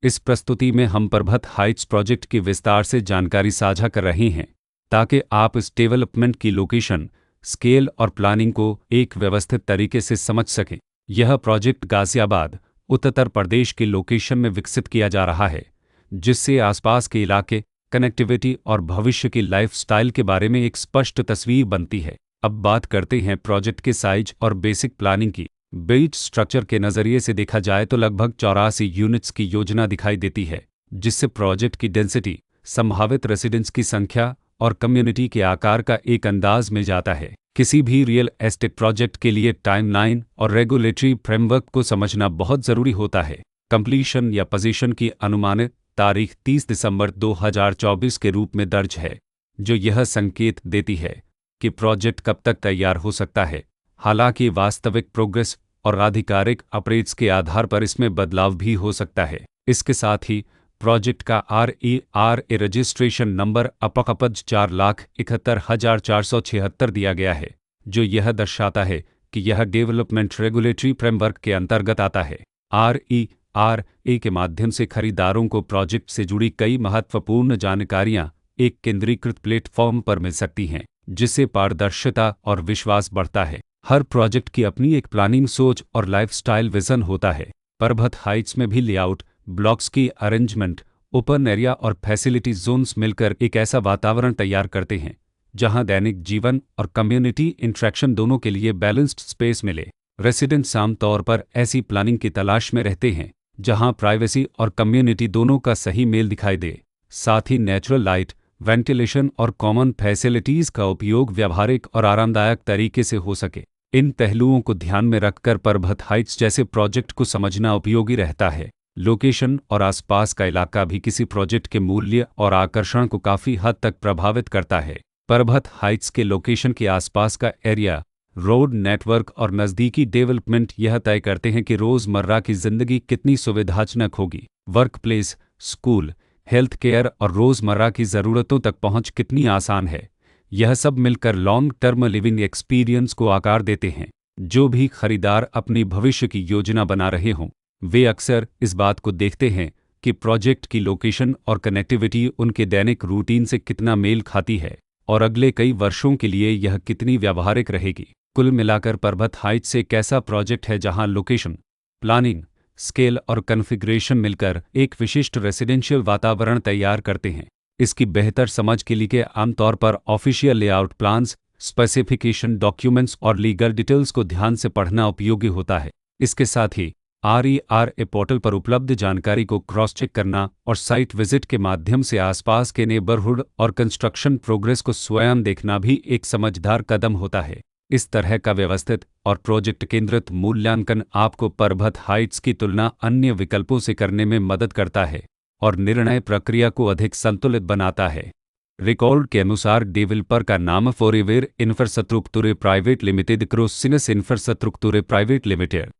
इस प्रस्तुति में हम परबत हाइट्स प्रोजेक्ट की विस्तार से जानकारी साझा कर रहे हैं ताकि आप इस डेवलपमेंट की लोकेशन, स्केल और प्लानिंग को एक व्यवस्थित तरीके से समझ सकें। यह प्रोजेक्ट गाजियाबाद, उत्तर प्रदेश की लोकेशन में विकसित किया जा रहा है, जिससे आसपास के इलाके, कनेक्टिविटी और भविष्य की लाइफस्टाइल के बारे में एक स्पष्ट तस्वीर बनती है। अब बात करते हैं प्रोजेक्ट के साइज और बेसिक प्लानिंग की। बेस स्ट्रक्चर के नज़रिए से देखा जाए तो लगभग 84 यूनिट्स की योजना दिखाई देती है, जिससे प्रोजेक्ट की डेंसिटी, संभावित रेसिडेंट्स की संख्या और कम्युनिटी के आकार का एक अंदाज मिल जाता है। किसी भी रियल एस्टेट प्रोजेक्ट के लिए टाइमलाइन और रेगुलेटरी फ्रेमवर्क को समझना बहुत ज़रूरी होता है। कंप्लीशन या पोजीशन की अनुमानित तारीख 30 दिसंबर 2024 के रूप में दर्ज है, जो यह संकेत देती है कि प्रोजेक्ट कब तक तैयार हो सकता है। हालांकि वास्तविक प्रोग्रेस और आधिकारिक अपडेट्स के आधार पर इसमें बदलाव भी हो सकता है। इसके साथ ही प्रोजेक्ट का RERA रजिस्ट्रेशन नंबर अपकपज 4,71,476 दिया गया है, जो यह दर्शाता है कि यह डेवलपमेंट रेगुलेटरी फ्रेमवर्क के अंतर्गत आता है। RERA के माध्यम से खरीदारों को प्रोजेक्ट से जुड़ी कई महत्वपूर्ण जानकारियां एक केंद्रीकृत प्लेटफॉर्म पर मिल सकती हैं, जिससे पारदर्शिता और विश्वास बढ़ता है। हर प्रोजेक्ट की अपनी एक प्लानिंग सोच और लाइफस्टाइल विजन होता है। परबत हाइट्स में भी लेआउट, ब्लॉक्स की अरेंजमेंट, ओपन एरिया और फैसिलिटी जोन्स मिलकर एक ऐसा वातावरण तैयार करते हैं जहां दैनिक जीवन और कम्युनिटी इंटरेक्शन दोनों के लिए बैलेंस्ड स्पेस मिले। रेसिडेंट्स आमतौर पर ऐसी प्लानिंग की तलाश में रहते हैं जहां प्राइवेसी और कम्युनिटी दोनों का सही मेल दिखाई दे। साथ ही नेचुरल लाइट, वेंटिलेशन और कॉमन फैसिलिटीज़ का उपयोग व्यावहारिक और आरामदायक तरीके से हो सके। इन पहलुओं को ध्यान में रखकर परबत हाइट्स जैसे प्रोजेक्ट को समझना उपयोगी रहता है। लोकेशन और आसपास का इलाका भी किसी प्रोजेक्ट के मूल्य और आकर्षण को काफ़ी हद तक प्रभावित करता है। परबत हाइट्स के लोकेशन के आसपास का एरिया, रोड नेटवर्क और नज़दीकी डेवलपमेंट यह तय करते हैं कि रोज़मर्रा की ज़िंदगी कितनी सुविधाजनक होगी। Work place, school, health care और रोज़मर्रा की ज़रूरतों तक पहुंच कितनी आसान है। यह सब मिलकर लॉन्ग टर्म लिविंग एक्सपीरियंस को आकार देते हैं। जो भी खरीदार अपनी भविष्य की योजना बना रहे हों, वे अक्सर इस बात को देखते हैं कि प्रोजेक्ट की लोकेशन और कनेक्टिविटी उनके दैनिक रूटीन से कितना मेल खाती है और अगले कई वर्षों के लिए यह कितनी व्यावहारिक रहेगी। कुल मिलाकर परबत हाइट्स एक ऐसा प्रोजेक्ट है जहां लोकेशन, प्लानिंग, स्केल और कॉन्फ़िगरेशन मिलकर एक विशिष्ट रेसिडेंशियल वातावरण तैयार करते हैं। इसकी बेहतर समझ के लिए आमतौर पर official layout plans, specification documents और लीगल डिटेल्स को ध्यान से पढ़ना उपयोगी होता है। इसके साथ ही RERA पोर्टल पर उपलब्ध जानकारी को क्रॉस चेक करना और साइट विजिट के माध्यम से आसपास के नेबरहुड और कंस्ट्रक्शन प्रोग्रेस को स्वयं देखना भी एक समझदार कदम होता है। इस तरह का व्यवस्थित और प्रोजेक्ट केंद्रित मूल्यांकन आपको परबत हाइट्स की तुलना अन्य विकल्पों से करने में मदद करता है और निर्णय प्रक्रिया को अधिक संतुलित बनाता है। रिकॉर्ड के अनुसार डेवलपर का नाम फॉरएवर इंफ्रास्ट्रक्चर प्राइवेट लिमिटेड, क्रोसिनस इंफ्रास्ट्रक्चर प्राइवेट लिमिटेड